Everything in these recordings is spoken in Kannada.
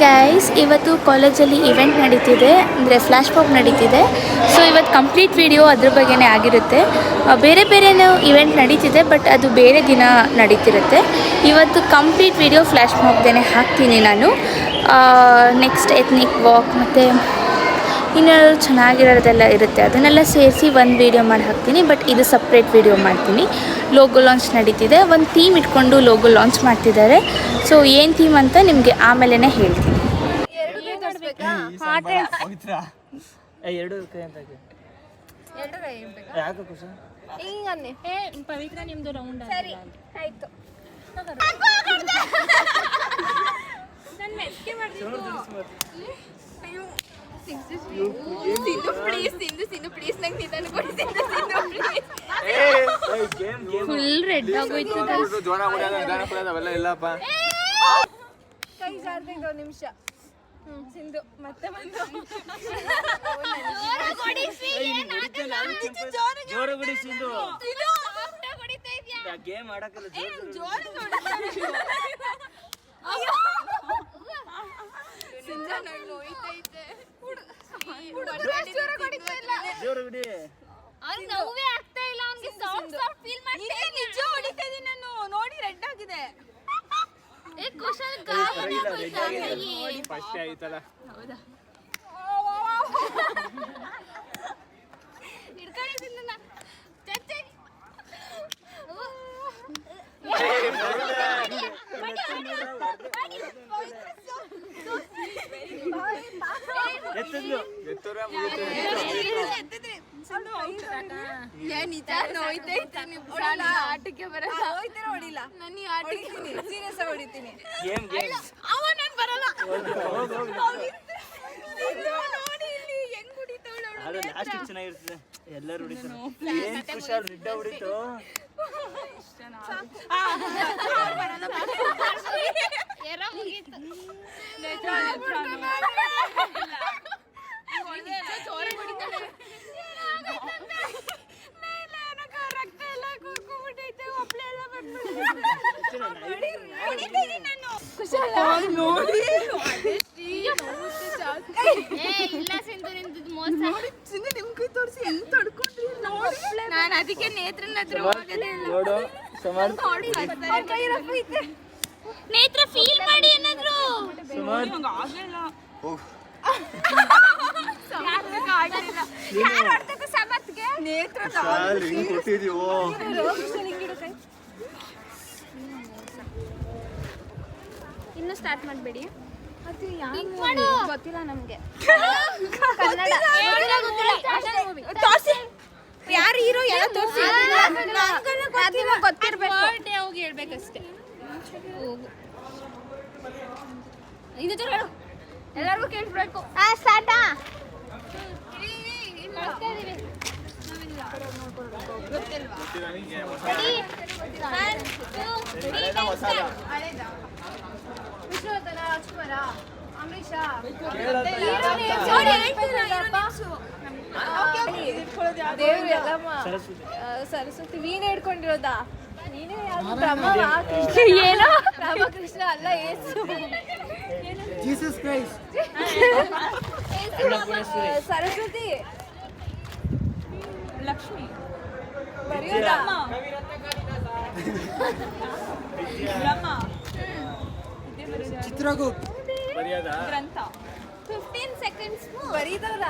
ಗೈಸ್, ಇವತ್ತು ಕಾಲೇಜಲ್ಲಿ ಇವೆಂಟ್ ನಡೀತಿದೆ, ಅಂದರೆ ಫ್ಲ್ಯಾಶ್ ಮಾಬ್ ನಡೀತಿದೆ. ಸೊ ಇವತ್ತು ಕಂಪ್ಲೀಟ್ ವಿಡಿಯೋ ಅದ್ರ ಬಗ್ಗೆನೇ ಆಗಿರುತ್ತೆ. ಬೇರೆ ಬೇರೆನೂ ಇವೆಂಟ್ ನಡೀತಿದೆ, ಬಟ್ ಅದು ಬೇರೆ ದಿನ ನಡೀತಿರುತ್ತೆ. ಇವತ್ತು ಕಂಪ್ಲೀಟ್ ವಿಡಿಯೋ ಫ್ಲ್ಯಾಶ್ ಮಾಬ್ದೇ ಹಾಕ್ತೀನಿ ನಾನು. ನೆಕ್ಸ್ಟ್ ಎತ್ನಿಕ್ ವಾಕ್ ಮತ್ತು ಇನ್ನೇನಾದ್ರು ಚೆನ್ನಾಗಿರೋದೆಲ್ಲ ಇರುತ್ತೆ, ಅದನ್ನೆಲ್ಲ ಸೇರಿಸಿ ಒಂದು ವೀಡಿಯೋ ಮಾಡಿ ಹಾಕ್ತೀನಿ. ಬಟ್ ಇದು ಸಪ್ರೇಟ್ ವೀಡಿಯೋ ಮಾಡ್ತೀನಿ. ಲೋಗೋ ಲಾಂಚ್ ನಡೀತಿದೆ, ಒಂದು ಥೀಮ್ ಇಟ್ಕೊಂಡು ಲೋಗೋ ಲಾಂಚ್ ಮಾಡ್ತಿದ್ದಾರೆ. ಸೊ ಏನು ಥೀಮ್ ಅಂತ ನಿಮಗೆ ಆಮೇಲೆ ಹೇಳ್ತೀನಿ. ಪವಿತ್ರ ನಿಮ್ದು ರೌಂಡ್ ಸರಿ ಆಯ್ತು. ನಾನು ಮೆಸ್ಕೆ ಮಾಡ್ತೀನಿ. ಸಿಂಧು ಪ್ಲೀಸ್ ನಂಗೆ ನಿಧಾನ ಕೊಡಿ. ಫುಲ್ ರೆಡ್ ಆಗೋಯ್ತು. ಕೈ ಜಾರ್ದಂಗೆ ಒಂದು ನಿಮಿಷ. ಸಿಂಧು ಮತ್ತೆ ನೋಡಿ ರೆಡ್ ಆಗಿದೆ. ಆಟಕ್ಕೆ ಬರಲ್ಲ, ಹೊಡಿಲ್ಲ. ನಾನು ಈ ಆಟಕ್ಕೆ ಸೀರಿಯಸ್ ಆಗಿ ಹೊಡಿತೀನಿ. ನೋಡಿ ಇಲ್ಲಿ ಹೆಂಗ್ ಹೊಡಿತಾವಳ. ಚೆನ್ನಾಗಿರ್ತದೆ, ಎಲ್ಲರೂ ಹೊಡಿತಾರೆ. ರೆಡ್ಡ ಹೊಡಿತು. ನಾನು ಅದಕ್ಕೆ ನೇತ್ರನ ಹತ್ರ ಹೋಗದೆ ನೇತ್ರ ಫೀಲ್ ಮಾಡಿ ಏನಾದ್ರು. ಇನ್ನು ಸ್ಟಾರ್ಟ್ ಮಾಡಬೇಡಿ. ಗೊತ್ತಿಲ್ಲ ನಮ್ಗೆ. ಯಾರು ಹೀರೋ ಎಲ್ಲ ತೋರಿಸಿ ಗೊತ್ತಿರ್ಬೇಕು. ಹೋಗಿ ಹೇಳ್ಬೇಕಷ್ಟೇ. ಎಲ್ಲರಿಗೂ ಕೇಳಿಸ್ಬೇಕು. ವಿಷ್ಣುವರ್ಧನ, ರಾಜ್ಕುಮಾರ, ಅಮರೀಶ, ಸರಸ್ವತಿ. ವೀಣೆ ಹಿಡ್ಕೊಂಡಿರೋದಾ? ಏನೋ ರಾಮಕೃಷ್ಣ ಅಲ್ಲ, ಏಸು. ಸರಸ್ವತಿ, ಲಕ್ಷ್ಮಿ, ಬರೆಯೋದಾ? ಚಿತ್ರಗುಪ್ತ, ಗ್ರಂಥ. 15 seconds ಬರೀತಾರ.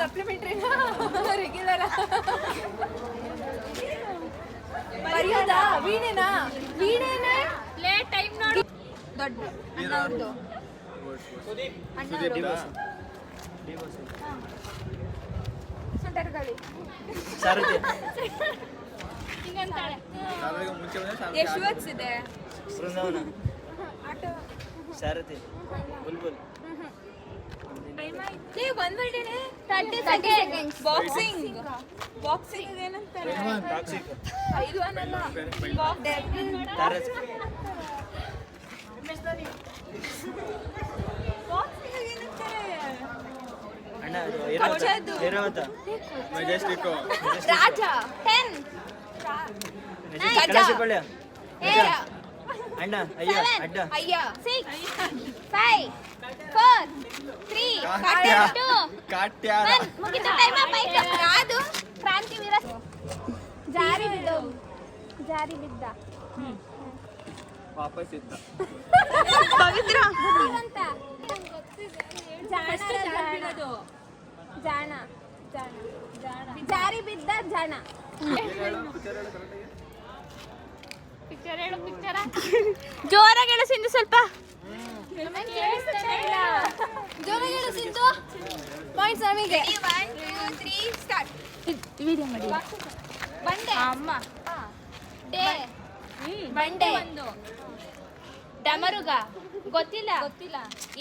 ಸಪ್ಲಿಮೆಂಟರಿ ರೆಗ್ಯುಲರ್ ಬರೆಯೋದಾ? ವೀಣೆನಾ? ವೀಣೆನೇ ಟೈಮ್ ನೋಡು. ದೊಡ್ಡ ಅಣ್ಣವ್ರದ್ದು. ಸುಂಟರಗಾಳಿ. ಹಿಂಗಂತಾಳೆ. ಎಷ್ಟು ವರ್ಡ್ಸ್ ಇದೆ? ಬೃಂದಾವನ, ಸಾರಥಿ, ಬುಲ್ಬುಲ್. 30 seconds. ಬಾಕ್ಸಿಂಗ್ ಏನಂತಾರೆ? ಪೈಲ್ವಾನ್ ಅಲ್ಲ. ರಾಜ 10 ಕಳಸಿಕೊಳ್ಳ ಅಣ್ಣ ಅಯ್ಯ ಅಡ್ಡ ಅಯ್ಯ 6 5 4 3 2 ಕಾಟ್ಯಾರ 1 ಮುಗಿತು ಟೈಮ್ ಅಪ್ ಆಯ್ತು ಯಾವುದು ಕ್ರಾಂತಿ ವೀರ ಜಾರಿ ಬಿದ್ದ ವಾಪಸ್ ಇದ್ದ ಪವಿತ್ರ ಅಂತ ಜಾಣ ಜಾರಿ ಬಿದ್ದ ಜಾಣ ಪಿಕ್ಚರ್ ಹೇಳು ಪಿಕ್ಚರ ಜೋರಾಗಿ ಹೇಳು ಸಿಂಧು ಸ್ವಲ್ಪ ಜೋರಾಗಿ ಹೇಳು ಸಿಂಧು ಪಾಯಿಂಟ್ಸ್ ನಮಗೆ 1 2 3 ಸ್ಟಾರ್ಟ್ ವಿಡಿಯೋ ಮಾಡಿ ಬಂಡೆ ಅಮ್ಮ ಡೇ ಬಂಡೆ ಡಮರುಗ ಗೊತ್ತಿಲ್ಲ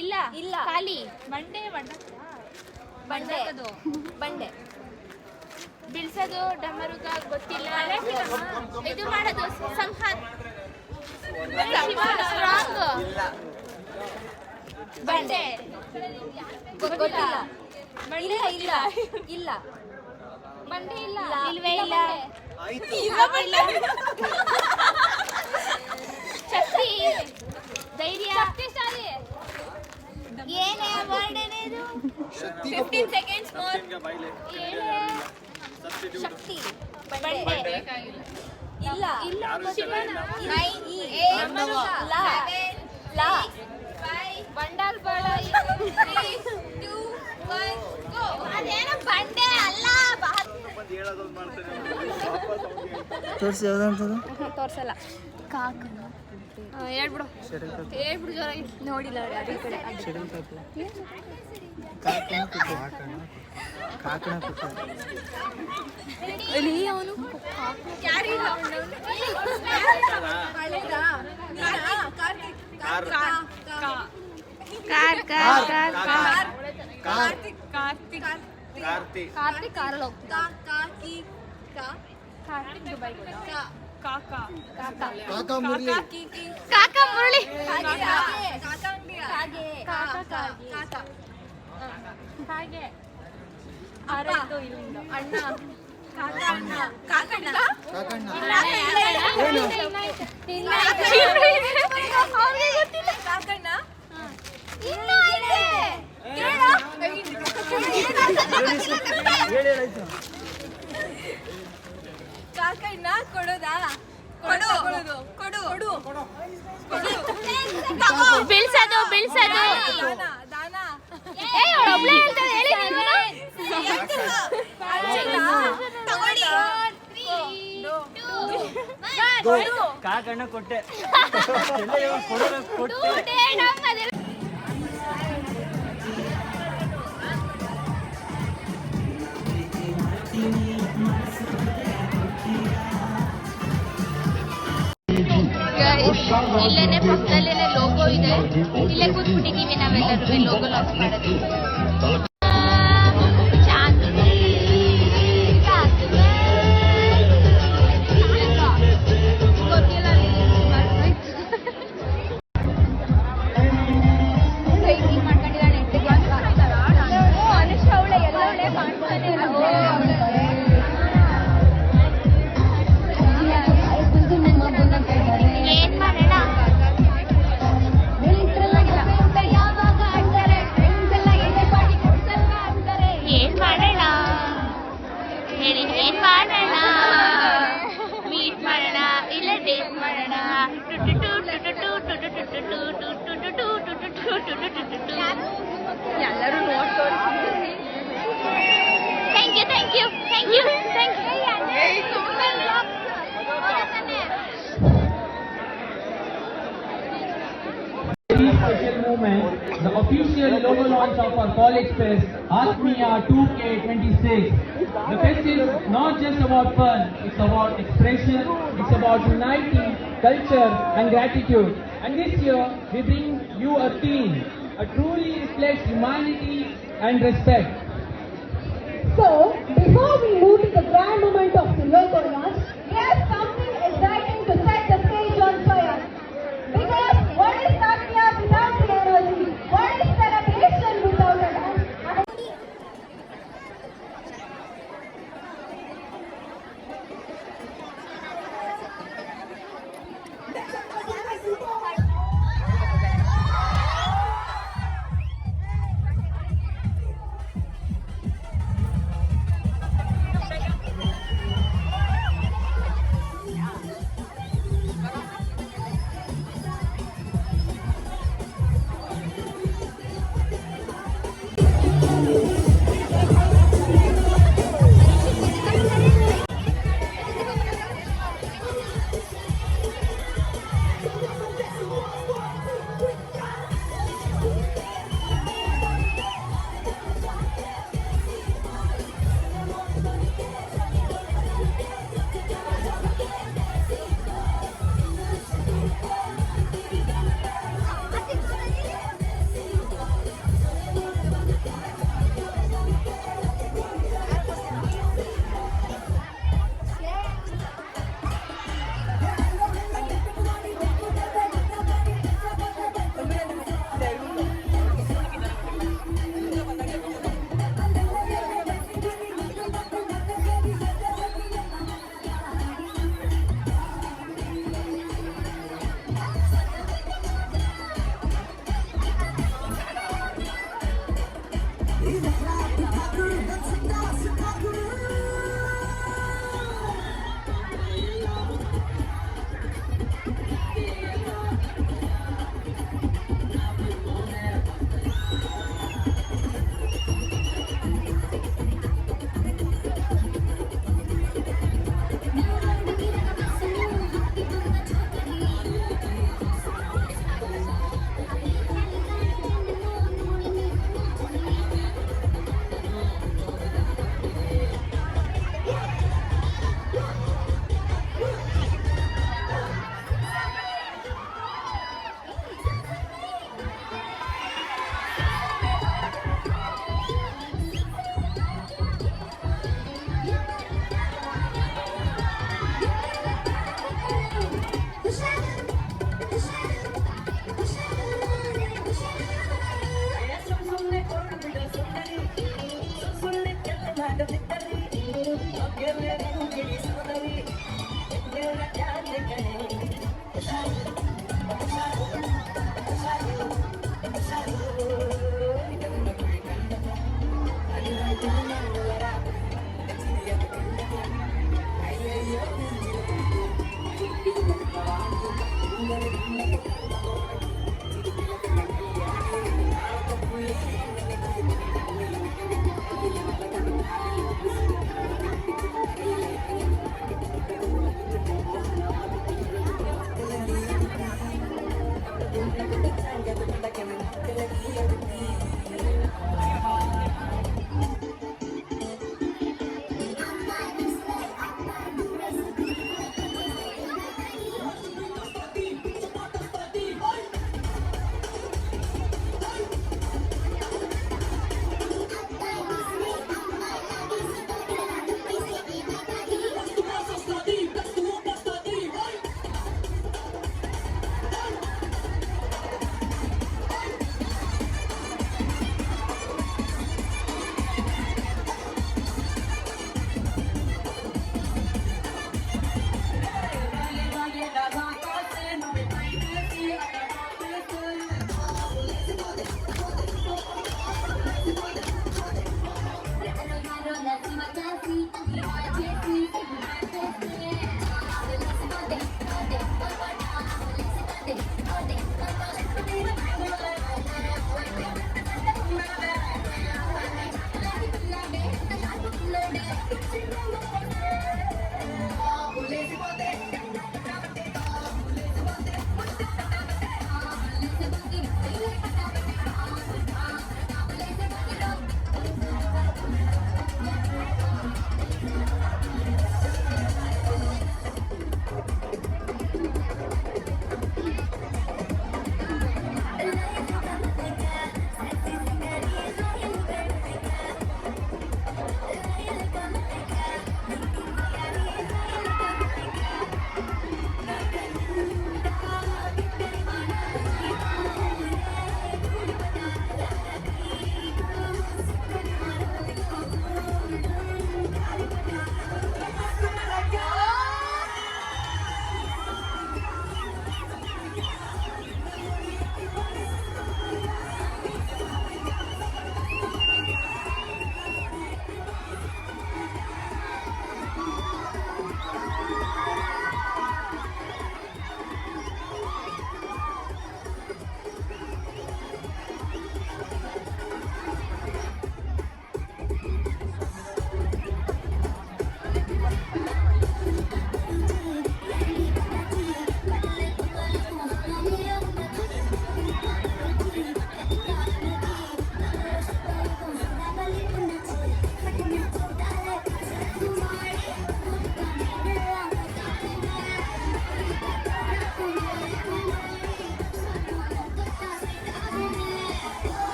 ಇಲ್ಲ ಇಲ್ಲ. ಖಾಲಿ ಬಂಡೆ ಬಿಳ್ಸೋದು ಡಮರುಗ ಗೊತ್ತಿಲ್ಲ ಇದು ಮಾಡೋದು ಸಂಹಾರ ಸ್ಟ್ರಾಂಗ್ ಬಂಡೆ ಗೊತ್ತಿಲ್ಲ ಇಲ್ಲ ಇಲ್ಲ ಬಂಡೆ ಇಲ್ಲ ಇಲ್ಲ. ಇಲ್ವೇ ಇಲ್ಲ ಆಯ್ತು ಶಕ್ತಿ ಧೈರ್ಯ ಶಕ್ತಿಶಾಲಿ ಏನೇ ವರ್ಡ್ ಏನೇದು 15 seconds more ಏನೇ ಶಕ್ತಿ ಬಂಡೆ ಇಲ್ಲ ಇಲ್ಲ ಗೊತ್ತಿಲ್ಲ ಬಂಡಾಲ್ ಬಾಳ ಅದೇನೋ ಬಂಡೆ ಅಲ್ಲ ತೋರಿಸಿ ಯಾವ್ದಂತದ ತೋರ್ಸಲ್ಲ ಹೇಳ್ಬಿಡು ಹೇಳ್ಬಿಡು ಜೋರಾಗಿ ನೋಡಿಲ್ಲ ಅದೇ ಕಡೆ ಅಲ್ಲಿ ಅವನು ಕಾರ್ತಿಕ್ ಕಾರ್ತಿಕ್ ಕಾರಲ್ಲಿ ಹೋಗ್ತಾ ಕಾಕ ಮುರಳಿ ಹಾಗೆ ಅಣ್ಣ ಕಾಕಣ್ಣ ಕಾಕಣ್ಣ ಕಾಕಣ್ಣ ಕೊಡೋದಾ ಕೊಡು ಕೊಡು ಬಿಳ್ಸೋದು ದಾನ ಒಬ್ಳೆ ಹೇಳ್ತಾರೆ ಹೇಳಿ ಕಾಕಣ್ಣ ಕೊಟ್ಟೆ ಕೊಟ್ಟೆ ಇಲ್ಲೇನೆ ಪಕ್ಕದಲ್ಲೇನೆ ಲೋಗೋ ಇದೆ ಇಲ್ಲೇ ಕೂತ್ಬಿಟ್ಟಿದೀವಿ ನಾವೆಲ್ಲರೂ ಲೋಗೋ ಲಾಂಚ್ ಮಾಡೋದು ಏನ್ ಮಾಡೋಣ ಏನ್ ಮಾಡೋಣ ಹೇಳಿ ಏನ್ ಮಾಡೋಣ ಮೀಟ್ ಮಾಡೋಣ ಇಲ್ಲ ಡೇಟ್ ಮಾಡೋಣ ಎಲ್ಲರೂ ನೋಡ್ತಾರೆ thank you thank you thank you thank you Special moment, the official logo launch of our college fest, Atmiya 2K26. The fest is not just about fun, it's about expression, it's about uniting culture and gratitude. And this year, we bring you a theme, a truly reflects humanity and respect. So, before we move to the grand moment of the logo launch, here's something exciting to set the stage on fire. Because what is Atmiya without the energy? What is celebration without a dance?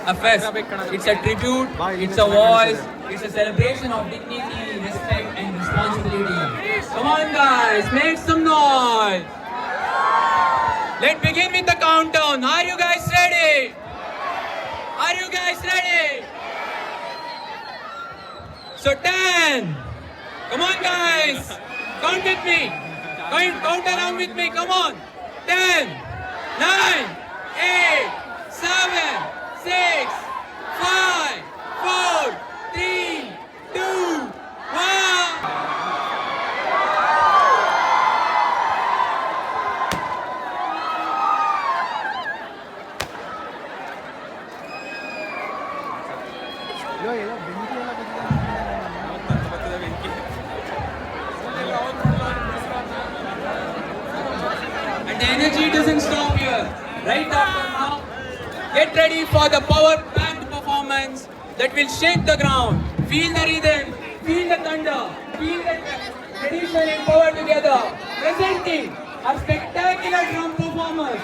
a fest. It's a tribute, it's a voice, it's a celebration of dignity, respect and responsibility. Come on guys, make some noise. Let's begin with the countdown. Are you guys ready? Are you guys ready? So 10. Come on guys. Count with me. Count along with me. Come on. 10, 9, 8, 7, 6, 5, 4, 3, 2, 1. And the energy doesn't stop here. Right after now, get ready for the power-packed performance that will shake the ground. Feel the rhythm, feel the thunder, feel the tradition and power together. Presenting our spectacular drum performers.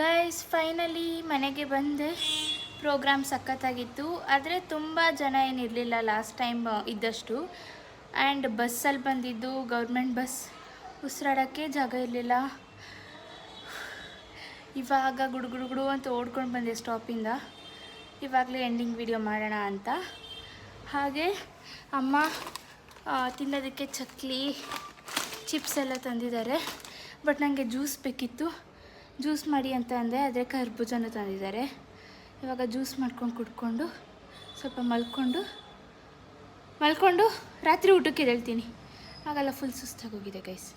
Guys finally ಮನೆಗೆ ಬಂದೆ. ಪ್ರೋಗ್ರಾಮ್ ಸಖತ್ತಾಗಿತ್ತು, ಆದರೆ ತುಂಬ ಜನ ಏನಿರಲಿಲ್ಲ ಲಾಸ್ಟ್ ಟೈಮ್ ಇದ್ದಷ್ಟು. ಆ್ಯಂಡ್ ಬಸ್ಸಲ್ಲಿ ಬಂದಿದ್ದು, ಗೌರ್ಮೆಂಟ್ ಬಸ್, ಉಸಿರಾಡೋಕ್ಕೆ ಜಾಗ ಇರಲಿಲ್ಲ. ಇವಾಗ ಗುಡುಗುಡುಗುಡು ಅಂತ ಓಡ್ಕೊಂಡು ಬಂದೆ ಸ್ಟಾಪಿಂದ. ಇವಾಗಲೇ ಎಂಡಿಂಗ್ ವಿಡಿಯೋ ಮಾಡೋಣ ಅಂತ. ಹಾಗೆ ಅಮ್ಮ ತಿನ್ನೋದಕ್ಕೆ ಚಕ್ಲಿ, ಚಿಪ್ಸ್ ಎಲ್ಲ ತಂದಿದ್ದಾರೆ. ಬಟ್ ನನಗೆ ಜ್ಯೂಸ್ ಬೇಕಿತ್ತು, ಜ್ಯೂಸ್ ಮಾಡಿ ಅಂತ ಅಂದೆ, ಆದರೆ ಕರ್ಬೂಜನೂ ತಂದಿದ್ದಾರೆ. ಇವಾಗ ಜ್ಯೂಸ್ ಮಾಡ್ಕೊಂಡು ಕುಡ್ಕೊಂಡು ಸ್ವಲ್ಪ ಮಲ್ಕೊಂಡು ರಾತ್ರಿ ಊಟಕ್ಕೆ ಎದ್ದೇಳ್ತೀನಿ. ಆಗೆಲ್ಲ ಫುಲ್ ಸುಸ್ತಾಗೋಗಿದೆ ಗೈಸ್.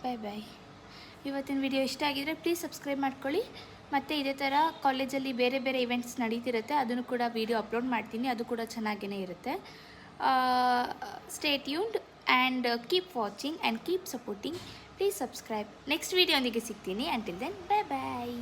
ಬಾಯ್ ಬಾಯ್. ಇವತ್ತಿನ ವಿಡಿಯೋ ಇಷ್ಟ ಆಗಿದರೆ ಪ್ಲೀಸ್ ಸಬ್ಸ್ಕ್ರೈಬ್ ಮಾಡ್ಕೊಳ್ಳಿ. ಮತ್ತು ಇದೇ ಥರ ಕಾಲೇಜಲ್ಲಿ ಬೇರೆ ಬೇರೆ ಇವೆಂಟ್ಸ್ ನಡೀತಿರುತ್ತೆ, ಅದನ್ನು ಕೂಡ ವಿಡಿಯೋ ಅಪ್ಲೋಡ್ ಮಾಡ್ತೀನಿ, ಅದು ಕೂಡ ಚೆನ್ನಾಗೇ ಇರುತ್ತೆ. Stay tuned and keep watching and keep supporting. Please subscribe. Next video ಒಂದಿಗೆ ಸಿಗ್ತೀನಿ. ಅಂಟಿಲ್ ದೆನ್ ಬಾಯ್ ಬಾಯ್.